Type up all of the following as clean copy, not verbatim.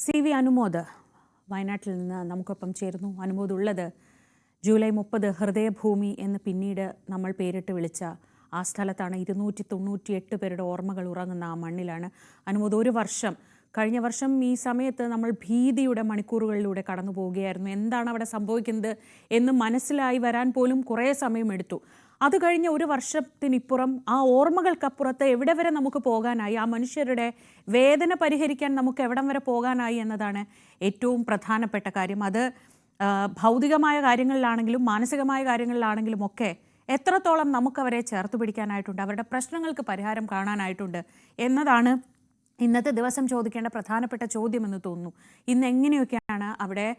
CV Anumod വയനാട്ടിൽ നിന്ന് നമുക്കൊപ്പം ചേരുന്നു. അനുമോദ് ഉള്ളത് ജൂലൈ 30 ഹൃദയഭൂമി എന്ന് പിന്നീട് നമ്മൾ പേരിട്ട് വിളിച്ച ആ സ്ഥലത്താണ്. 298 പേരുടെ ഓർമ്മകൾ ഉറങ്ങുന്ന ആ മണ്ണിലാണ്. അനുമോദ്, ഒരു വർഷം കഴിഞ്ഞ വർഷം ഈ സമയത്ത് നമ്മൾ ഭീതിയുടെ മണിക്കൂറുകളിലൂടെ കടന്നു പോവുകയായിരുന്നു. എന്താണ് അവിടെ സംഭവിക്കുന്നത് എന്ന് മനസ്സിലായി വരാൻ പോലും കുറേ സമയമെടുത്തു. അത് കഴിഞ്ഞ ഒരു വർഷത്തിനിപ്പുറം ആ ഓർമ്മകൾക്കപ്പുറത്ത് എവിടെ വരെ നമുക്ക് പോകാനായി, ആ മനുഷ്യരുടെ വേദന പരിഹരിക്കാൻ നമുക്ക് എവിടം വരെ പോകാനായി എന്നതാണ് ഏറ്റവും പ്രധാനപ്പെട്ട കാര്യം. അത് ഭൗതികമായ കാര്യങ്ങളിലാണെങ്കിലും മാനസികമായ കാര്യങ്ങളിലാണെങ്കിലും ഒക്കെ എത്രത്തോളം നമുക്കവരെ ചേർത്ത് പിടിക്കാനായിട്ടുണ്ട്, അവരുടെ പ്രശ്നങ്ങൾക്ക് പരിഹാരം കാണാനായിട്ടുണ്ട് എന്നതാണ് ഇന്നത്തെ ദിവസം ചോദിക്കേണ്ട പ്രധാനപ്പെട്ട ചോദ്യമെന്ന് തോന്നുന്നു. ഇന്ന് എങ്ങനെയൊക്കെയാണ് അവിടെ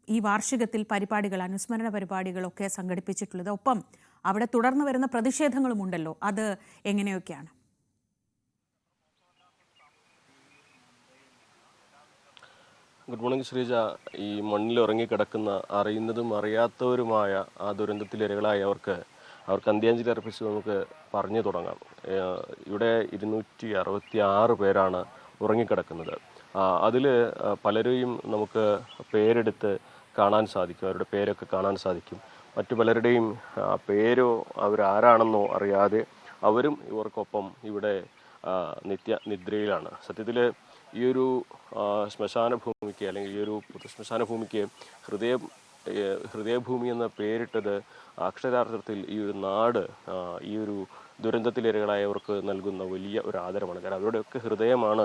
ഈ വാർഷികത്തിൽ പരിപാടികൾ, അനുസ്മരണ പരിപാടികളൊക്കെ സംഘടിപ്പിച്ചിട്ടുള്ളത്? ഒപ്പം അവിടെ തുടർന്ന് വരുന്ന പ്രതിഷേധങ്ങളുമുണ്ടല്ലോ, അത് എങ്ങനെയൊക്കെയാണ്? Good morning Sreeja. ഈ മണ്ണിൽ ഉറങ്ങിക്കിടക്കുന്ന അറിയുന്നതും അറിയാത്തവരുമായ ആ ദുരന്തത്തിലിരകളായവർക്ക് അന്ത്യാഞ്ജലി അർപ്പിച്ച് നമുക്ക് പറഞ്ഞു തുടങ്ങാം. ഇവിടെ 266 പേരാണ് ഉറങ്ങിക്കിടക്കുന്നത്. അതിൽ പലരെയും നമുക്ക് പേരെടുത്ത് കാണാൻ സാധിക്കും, അവരുടെ പേരൊക്കെ കാണാൻ സാധിക്കും. മറ്റു പലരുടെയും പേരോ അവരാരാണെന്നോ അറിയാതെ അവരും ഇവർക്കൊപ്പം ഇവിടെ നിദ്രയിലാണ്. സത്യത്തിൽ ഈ ഒരു ശ്മശാന ഭൂമിക്ക്, അല്ലെങ്കിൽ ഈ ഒരു ശ്മശാന ഭൂമിക്ക് ഹൃദയഭൂമി എന്ന പേരിട്ടത് അക്ഷരാർത്ഥത്തിൽ ഈ ഒരു നാട് ഈ ഒരു ദുരന്തത്തിലിരകളായവർക്ക് നൽകുന്ന വലിയ ഒരു ആദരമാണ്. കാരണം അവരുടെയൊക്കെ ഹൃദയമാണ്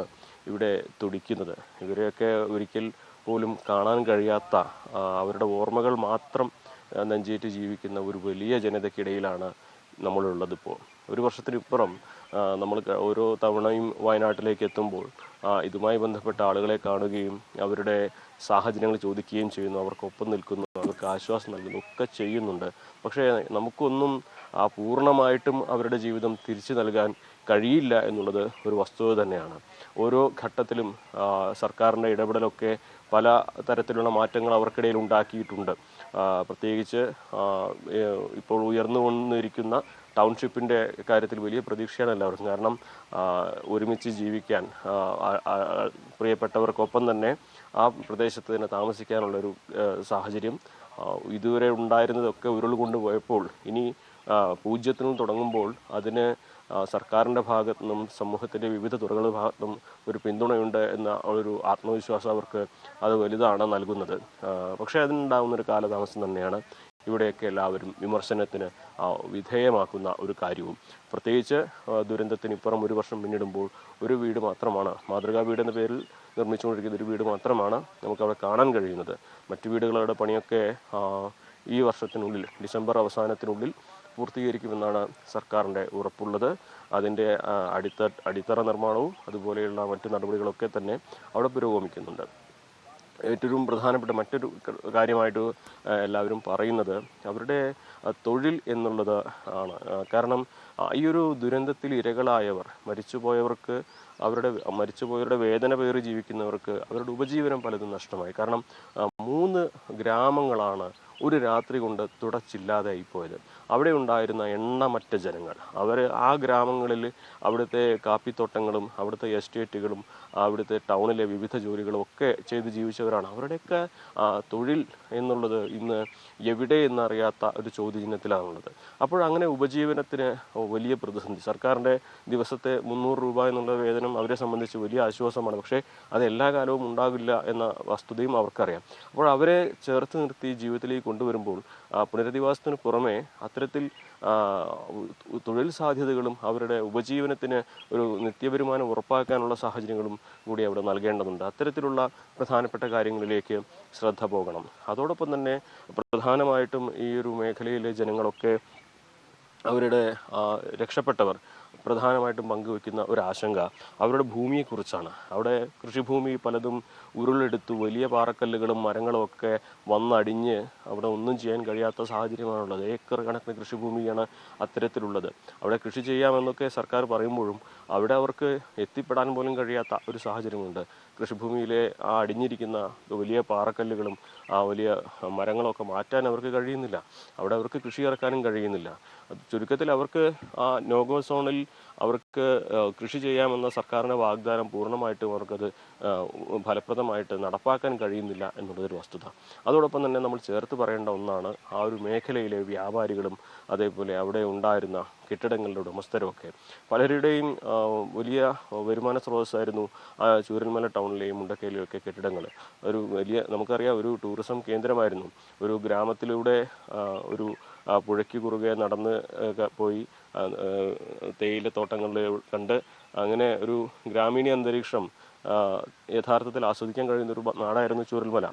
ഇവിടെ തുടിക്കുന്നത്. ഇവരെയൊക്കെ ഒരിക്കൽ പോലും കാണാൻ കഴിയാത്ത, അവരുടെ ഓർമ്മകൾ മാത്രം നെഞ്ചേറ്റ് ജീവിക്കുന്ന ഒരു വലിയ ജനതയ്ക്കിടയിലാണ് നമ്മളുള്ളതിപ്പോൾ. ഒരു വർഷത്തിനിപ്പുറം നമ്മൾ ഓരോ തവണയും വയനാട്ടിലേക്ക് എത്തുമ്പോൾ ഇതുമായി ബന്ധപ്പെട്ട ആളുകളെ കാണുകയും അവരുടെ സാഹചര്യങ്ങൾ ചോദിക്കുകയും ചെയ്യുന്നു, അവർക്കൊപ്പം നിൽക്കുന്നു, അവർക്ക് ആശ്വാസം നൽകുന്നു, ഒക്കെ ചെയ്യുന്നുണ്ട്. പക്ഷേ നമുക്കൊന്നും പൂർണ്ണമായിട്ടും അവരുടെ ജീവിതം തിരിച്ചു നൽകാൻ കഴിയില്ല എന്നുള്ളത് ഒരു വസ്തുത തന്നെയാണ്. ഓരോ ഘട്ടത്തിലും സർക്കാരിൻ്റെ ഇടപെടലൊക്കെ പല തരത്തിലുള്ള മാറ്റങ്ങൾ അവർക്കിടയിൽ ഉണ്ടാക്കിയിട്ടുണ്ട്. പ്രത്യേകിച്ച് ഇപ്പോൾ ഉയർന്നു വന്നിരിക്കുന്ന ടൗൺഷിപ്പിൻ്റെ കാര്യത്തിൽ വലിയ പ്രതീക്ഷയാണ് എല്ലാവർക്കും. കാരണം ഒരുമിച്ച് ജീവിക്കാൻ, പ്രിയപ്പെട്ടവർക്കൊപ്പം തന്നെ ആ പ്രദേശത്ത് തന്നെ താമസിക്കാനുള്ളൊരു സാഹചര്യം ഇതുവരെ ഉണ്ടായിരുന്നതൊക്കെ ഉരുൾകൊണ്ട് പോയപ്പോൾ ഇനി 0 നിന്ന് തുടങ്ങുമ്പോൾ അതിന് സർക്കാരിൻ്റെ ഭാഗത്തു നിന്നും സമൂഹത്തിൻ്റെ വിവിധ തുറകളുടെ ഭാഗത്തു നിന്നും ഒരു പിന്തുണയുണ്ട് എന്ന ഒരു ആത്മവിശ്വാസം അവർക്ക് അത് വലുതാണ് നൽകുന്നത്. പക്ഷേ അതിനുണ്ടാകുന്നൊരു കാലതാമസം തന്നെയാണ് ഇവിടെയൊക്കെ എല്ലാവരും വിമർശനത്തിന് വിധേയമാക്കുന്ന ഒരു കാര്യവും. പ്രത്യേകിച്ച് ദുരന്തത്തിനിപ്പുറം ഒരു വർഷം പിന്നിടുമ്പോൾ ഒരു വീട് മാത്രമാണ്, മാതൃകാ വീട് എന്ന പേരിൽ നിർമ്മിച്ചുകൊണ്ടിരിക്കുന്ന ഒരു വീട് മാത്രമാണ് നമുക്കവിടെ കാണാൻ കഴിയുന്നത്. മറ്റു വീടുകളുടെ പണിയൊക്കെ ഈ വർഷത്തിനുള്ളിൽ, ഡിസംബർ അവസാനത്തിനുള്ളിൽ പൂർത്തീകരിക്കുമെന്നാണ് സർക്കാരിൻ്റെ ഉറപ്പുള്ളത്. അതിൻ്റെ അടിത്തറ നിർമ്മാണവും അതുപോലെയുള്ള മറ്റു നടപടികളൊക്കെ തന്നെ അവിടെ പുരോഗമിക്കുന്നുണ്ട്. ഏറ്റവും പ്രധാനപ്പെട്ട മറ്റൊരു കാര്യമായിട്ട് എല്ലാവരും പറയുന്നത് അവരുടെ തൊഴിൽ എന്നുള്ളത് ആണ്. കാരണം ഈ ഒരു ദുരന്തത്തിൽ ഇരകളായവർ, മരിച്ചുപോയവരുടെ വേദന പേറി ജീവിക്കുന്നവർക്ക് അവരുടെ ഉപജീവനം പലതും നഷ്ടമായി. കാരണം 3 ഗ്രാമങ്ങളാണ് ഒരു രാത്രി കൊണ്ട് തുടച്ചില്ലാതായി പോയത്. അവിടെ ഉണ്ടായിരുന്ന എണ്ണമറ്റ ജനങ്ങൾ, അവർ ആ ഗ്രാമങ്ങളിൽ അവിടുത്തെ കാപ്പിത്തോട്ടങ്ങളും അവിടുത്തെ എസ്റ്റേറ്റുകളും അവിടുത്തെ ടൗണിലെ വിവിധ ജോലികളും ഒക്കെ ചെയ്ത് ജീവിച്ചവരാണ്. അവരുടെയൊക്കെ തൊഴിൽ എന്നുള്ളത് ഇന്ന് എവിടെ എന്നറിയാത്ത ഒരു ചോദ്യചിഹ്നത്തിലാണുള്ളത്. അപ്പോഴങ്ങനെ ഉപജീവനത്തിന് വലിയ പ്രതിസന്ധി. സർക്കാരിൻ്റെ ദിവസത്തെ 300 രൂപ എന്നുള്ള വേതനം അവരെ സംബന്ധിച്ച് വലിയ ആശ്വാസമാണ്. പക്ഷേ അത് എല്ലാ കാലവും ഉണ്ടാകില്ല എന്ന വസ്തുതയും അവർക്കറിയാം. അപ്പോൾ അവരെ ചേർത്ത് നിർത്തി ജീവിതത്തിലേക്ക് കൊണ്ടുവരുമ്പോൾ പുനരധിവാസത്തിന് പുറമെ അത്തരത്തിൽ തൊഴിൽ സാധ്യതകളും അവരുടെ ഉപജീവനത്തിന് ഒരു നിത്യവരുമാനം ഉറപ്പാക്കാനുള്ള സാഹചര്യങ്ങളും കൂടി അവിടെ നൽകേണ്ടതുണ്ട്. അത്തരത്തിലുള്ള പ്രധാനപ്പെട്ട കാര്യങ്ങളിലേക്ക് ശ്രദ്ധ പോകണം. അതോടൊപ്പം തന്നെ പ്രധാനമായിട്ടും ഈ ഒരു മേഖലയിലെ ജനങ്ങളൊക്കെ, അവരുടെ രക്ഷപ്പെട്ടവർ പ്രധാനമായിട്ടും പങ്കുവെക്കുന്ന ഒരു ആശങ്ക അവരുടെ ഭൂമിയെക്കുറിച്ചാണ്. അവിടെ കൃഷിഭൂമി പലതും ഉരുളെടുത്തു, വലിയ പാറക്കല്ലുകളും മരങ്ങളും ഒക്കെ വന്നടിഞ്ഞ് അവിടെ ഒന്നും ചെയ്യാൻ കഴിയാത്ത സാഹചര്യമാണുള്ളത്. ഏക്കർ കണക്കിന് കൃഷിഭൂമിയാണ് അത്തരത്തിലുള്ളത്. അവിടെ കൃഷി ചെയ്യാമെന്നൊക്കെ സർക്കാർ പറയുമ്പോഴും അവിടെ അവർക്ക് എത്തിപ്പെടാൻ പോലും കഴിയാത്ത ഒരു സാഹചര്യമുണ്ട്. കൃഷിഭൂമിയിലെ ആ അടിഞ്ഞിരിക്കുന്ന വലിയ പാറക്കല്ലുകളും വലിയ മരങ്ങളൊക്കെ മാറ്റാൻ അവർക്ക് കഴിയുന്നില്ല. അവിടെ അവർക്ക് കൃഷി ഇറക്കാനും കഴിയുന്നില്ല. ചുരുക്കത്തിൽ അവർക്ക് ആ നോഗോ സോണിൽ അവർക്ക് കൃഷി ചെയ്യാമെന്ന സർക്കാരിൻ്റെ വാഗ്ദാനം പൂർണ്ണമായിട്ടും അവർക്കത് ഫലപ്രദമായിട്ട് നടപ്പാക്കാൻ കഴിയുന്നില്ല എന്നുള്ളതൊരു വസ്തുത. അതോടൊപ്പം തന്നെ നമ്മൾ ചേർത്ത് പറയേണ്ട ഒന്നാണ് ആ ഒരു മേഖലയിലെ വ്യാപാരികളും അതേപോലെ അവിടെ ഉണ്ടായിരുന്ന കെട്ടിടങ്ങളുടെ ഉടമസ്ഥരുമൊക്കെ. പലരുടെയും വലിയ വരുമാന സ്രോതസ്സായിരുന്നു ആ ചൂരൽമല ടൗണിലെയും മുണ്ടക്കയിലെയും ഒക്കെ കെട്ടിടങ്ങൾ. ഒരു വലിയ നമുക്കറിയാം ഒരു ടൂറിസം കേന്ദ്രമായിരുന്നു. ഒരു ഗ്രാമത്തിലൂടെ ഒരു പുഴയ്ക്ക് കുറുകെ നടന്ന് പോയി തേയിലത്തോട്ടങ്ങൾ കണ്ട് അങ്ങനെ ഒരു ഗ്രാമീണ അന്തരീക്ഷം യഥാർത്ഥത്തിൽ ആസ്വദിക്കാൻ കഴിയുന്നൊരു നാടായിരുന്നു ചൂരൽമല.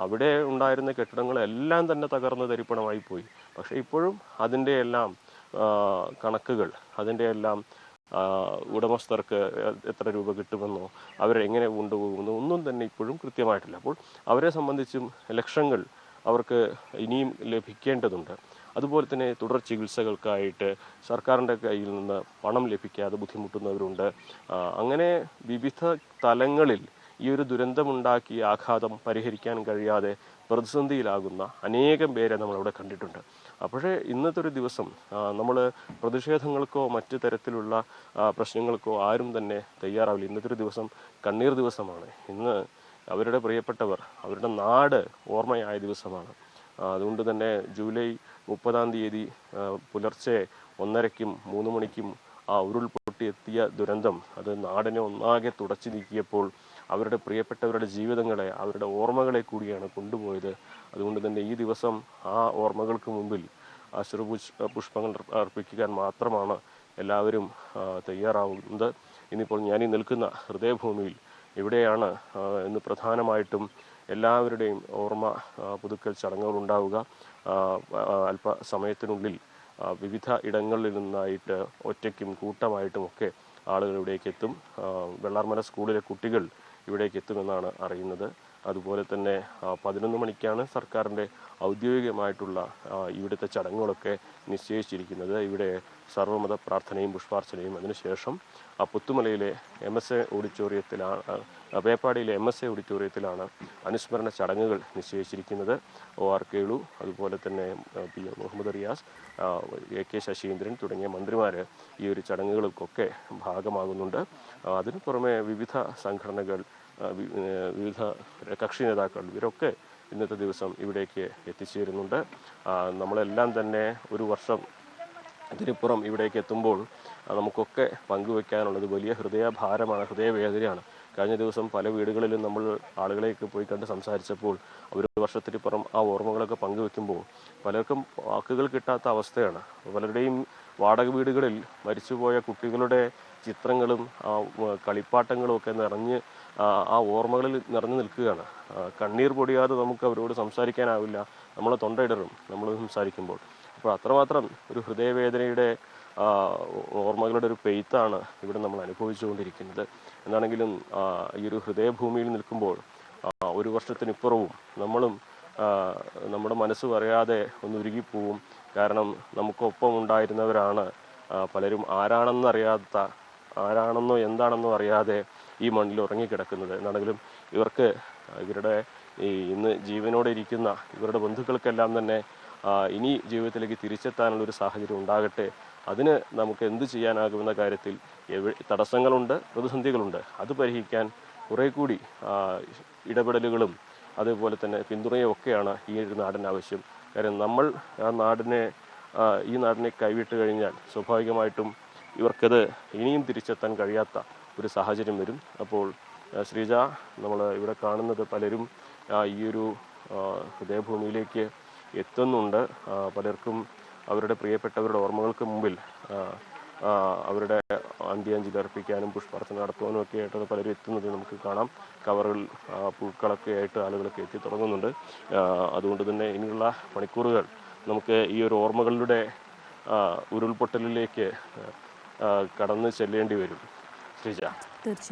അവിടെ ഉണ്ടായിരുന്ന കെട്ടിടങ്ങളെല്ലാം തന്നെ തകർന്ന് തരിപ്പണമായി പോയി. പക്ഷേ ഇപ്പോഴും അതിൻ്റെ എല്ലാം കണക്കുകൾ, അതിൻ്റെ എല്ലാം ഉടമസ്ഥർക്ക് എത്ര രൂപ കിട്ടുമെന്നോ അവരെങ്ങനെ കൊണ്ടുപോകുമെന്നോ ഒന്നും തന്നെ ഇപ്പോഴും കൃത്യമായിട്ടില്ല. അപ്പോൾ അവരെ സംബന്ധിച്ചും ലക്ഷങ്ങൾ അവർക്ക് ഇനിയും ലഭിക്കേണ്ടതുണ്ട്. അതുപോലെ തന്നെ തുടർ ചികിത്സകൾക്കായിട്ട് സർക്കാരിൻ്റെ കയ്യിൽ നിന്ന് പണം ലഭിക്കാതെ ബുദ്ധിമുട്ടുന്നവരുണ്ട്. അങ്ങനെ വിവിധ തലങ്ങളിൽ ഈ ഒരു ദുരന്തമുണ്ടാക്കിയ ആഘാതം പരിഹരിക്കാൻ കഴിയാതെ പ്രതിസന്ധിയിലാകുന്ന അനേകം പേരെ നമ്മളവിടെ കണ്ടിട്ടുണ്ട്. അപ്പോഴേ ഇന്നത്തെ ഒരു ദിവസം നമ്മൾ പ്രതിഷേധങ്ങൾക്കോ മറ്റു തരത്തിലുള്ള പ്രശ്നങ്ങൾക്കോ ആരും തന്നെ തയ്യാറാവില്ല. ഇന്നത്തെ ഒരു ദിവസം കണ്ണീർ ദിവസമാണ്. ഇന്ന് അവരുടെ പ്രിയപ്പെട്ടവർ, അവരുടെ നാട് ഓർമ്മയായ ദിവസമാണ്. അതുകൊണ്ട് തന്നെ ജൂലൈ 30 പുലർച്ചെ 1:30-ക്കും 3 മണിക്കും ആ ഉരുൾപൊട്ടി എത്തിയ ദുരന്തം അത് നാടിനെ ഒന്നാകെ തുടച്ചു നീക്കിയപ്പോൾ അവരുടെ പ്രിയപ്പെട്ടവരുടെ ജീവിതങ്ങളെ, അവരുടെ ഓർമ്മകളെ കൂടിയാണ് കൊണ്ടുപോയത്. അതുകൊണ്ട് തന്നെ ഈ ദിവസം ആ ഓർമ്മകൾക്ക് മുമ്പിൽ പുഷ്പങ്ങൾ അർപ്പിക്കാൻ മാത്രമാണ് എല്ലാവരും തയ്യാറാവുന്നത്. ഇന്നിപ്പോൾ ഞാനീ നിൽക്കുന്ന ഹൃദയഭൂമിയിൽ ഇവിടെയാണ് ഇന്ന് പ്രധാനമായിട്ടും എല്ലാവരുടെയും ഓർമ്മ പുതുക്കൽ ചടങ്ങുകൾ ഉണ്ടാവുക. അല്പസമയത്തിനുള്ളിൽ വിവിധ ഇടങ്ങളിൽ നിന്നായിട്ട് ഒറ്റയ്ക്കും കൂട്ടമായിട്ടുമൊക്കെ ആളുകൾ ഇവിടേക്ക് എത്തും. വെള്ളാർമല സ്കൂളിലെ കുട്ടികൾ ഇവിടേക്ക് എത്തുമെന്നാണ് അറിയുന്നത്. അതുപോലെ തന്നെ 11 മണിക്കാണ് സർക്കാരിൻ്റെ ഔദ്യോഗികമായിട്ടുള്ള ഇവിടുത്തെ ചടങ്ങുകളൊക്കെ നിശ്ചയിച്ചിരിക്കുന്നത്. ഇവിടെ സർവ്വമത പ്രാർത്ഥനയും പുഷ്പാർച്ചനയും അതിനുശേഷം പുത്തുമലയിലെ MSA ഓഡിറ്റോറിയത്തിലാണ്, പേപ്പാടിയിലെ MSA ഓഡിറ്റോറിയത്തിലാണ് അനുസ്മരണ ചടങ്ങുകൾ നിശ്ചയിച്ചിരിക്കുന്നത്. OR കേളു, അതുപോലെ തന്നെ P. മുഹമ്മദ് റിയാസ്, AK ശശീന്ദ്രൻ തുടങ്ങിയ മന്ത്രിമാർ ഈ ഒരു ചടങ്ങുകൾക്കൊക്കെ ഭാഗമാകുന്നുണ്ട്. അതിനു പുറമെ വിവിധ സംഘടനകൾ, വിവിധ കക്ഷി നേതാക്കൾ ഇവരൊക്കെ ഇന്നത്തെ ദിവസം ഇവിടേക്ക് എത്തിച്ചേരുന്നുണ്ട്. നമ്മളെല്ലാം തന്നെ ഒരു വർഷം ഇതിനിപ്പുറം ഇവിടേക്ക് എത്തുമ്പോൾ നമുക്കൊക്കെ പങ്കുവെക്കാനുള്ളത് വലിയ ഹൃദയഭാരമാണ്, ഹൃദയവേദനയാണ്. കഴിഞ്ഞ ദിവസം പല വീടുകളിലും നമ്മൾ ആളുകളെയൊക്കെ പോയി കണ്ട് സംസാരിച്ചപ്പോൾ ഒരു വർഷത്തിനിപ്പുറം ആ ഓർമ്മകളൊക്കെ പങ്കുവെക്കുമ്പോൾ പലർക്കും വാക്കുകൾ കിട്ടാത്ത അവസ്ഥയാണ്. പലരുടെയും വാടക വീടുകളിൽ മരിച്ചുപോയ കുട്ടികളുടെ ചിത്രങ്ങളും കളിപ്പാട്ടങ്ങളും ഒക്കെ നിറഞ്ഞ് ആ ഓർമ്മകളിൽ നിറഞ്ഞു നിൽക്കുകയാണ്. കണ്ണീർ പൊടിയാതെ നമുക്ക് അവരോട് സംസാരിക്കാനാവില്ല. നമ്മളെ തൊണ്ടയിടറും നമ്മൾ സംസാരിക്കുമ്പോൾ. അപ്പോൾ അത്രമാത്രം ഒരു ഹൃദയവേദനയുടെ ഓർമ്മകളുടെ ഒരു പെയ്ത്താണ് ഇവിടെ നമ്മൾ അനുഭവിച്ചുകൊണ്ടിരിക്കുന്നത്. എന്താണെങ്കിലും ഈ ഒരു ഹൃദയഭൂമിയിൽ നിൽക്കുമ്പോൾ ഒരു വർഷത്തിനിപ്പുറവും നമ്മളും നമ്മുടെ മനസ്സ് പറയാതെ ഒന്ന് ഉരുകിപ്പോവും. കാരണം നമുക്കൊപ്പം ഉണ്ടായിരുന്നവരാണ് പലരും ആരാണെന്നോ എന്താണെന്നോ അറിയാതെ ഈ മണ്ണിൽ ഉറങ്ങിക്കിടക്കുന്നത്. എന്നാണെങ്കിലും ഇവർക്ക് ഇവരുടെ ഇന്ന് ജീവനോടെ ഇരിക്കുന്ന ഇവരുടെ ബന്ധുക്കൾക്കെല്ലാം തന്നെ ഇനി ജീവിതത്തിലേക്ക് തിരിച്ചെത്താനുള്ളൊരു സാഹചര്യം ഉണ്ടാകട്ടെ. അതിന് നമുക്ക് എന്ത് ചെയ്യാനാകുമെന്ന കാര്യത്തിൽ തടസ്സങ്ങളുണ്ട്, പ്രതിസന്ധികളുണ്ട്. അത് പരിഹരിക്കാൻ കുറേ കൂടി ഇടപെടലുകളും അതുപോലെ തന്നെ പിന്തുണയും ഒക്കെയാണ് ഈ ഒരു നാടിന് ആവശ്യം. കാര്യം നമ്മൾ ഈ നാടിനെ കൈവിട്ട് കഴിഞ്ഞാൽ സ്വാഭാവികമായിട്ടും ഇവർക്കത് ഇനിയും തിരിച്ചെത്താൻ കഴിയാത്ത ഒരു സാഹചര്യം വരും. അപ്പോൾ ശ്രീജ, നമ്മൾ ഇവിടെ കാണുന്നത് പലരും ഈ ഒരു ഹൃദയഭൂമിയിലേക്ക് എത്തുന്നുണ്ട്. പലർക്കും അവരുടെ പ്രിയപ്പെട്ടവരുടെ ഓർമ്മകൾക്ക് മുമ്പിൽ അവരുടെ അന്ത്യാഞ്ജലി അർപ്പിക്കാനും പുഷ്പാർച്ചന നടത്തുവാനും ഒക്കെ ആയിട്ട് പലരും എത്തുന്നത് നമുക്ക് കാണാം. കവറുകൾ, പൂക്കളൊക്കെ ആയിട്ട് ആളുകളൊക്കെ എത്തി തുടങ്ങുന്നുണ്ട്. അതുകൊണ്ട് തന്നെ ഇനിയുള്ള മണിക്കൂറുകൾ നമുക്ക് ഈ ഒരു ഓർമ്മകളുടെ ഉരുൾപൊട്ടലിലേക്ക് കടന്ന് ചെല്ലേണ്ടി വരും. ശ്രീജ. തീർച്ചയായും.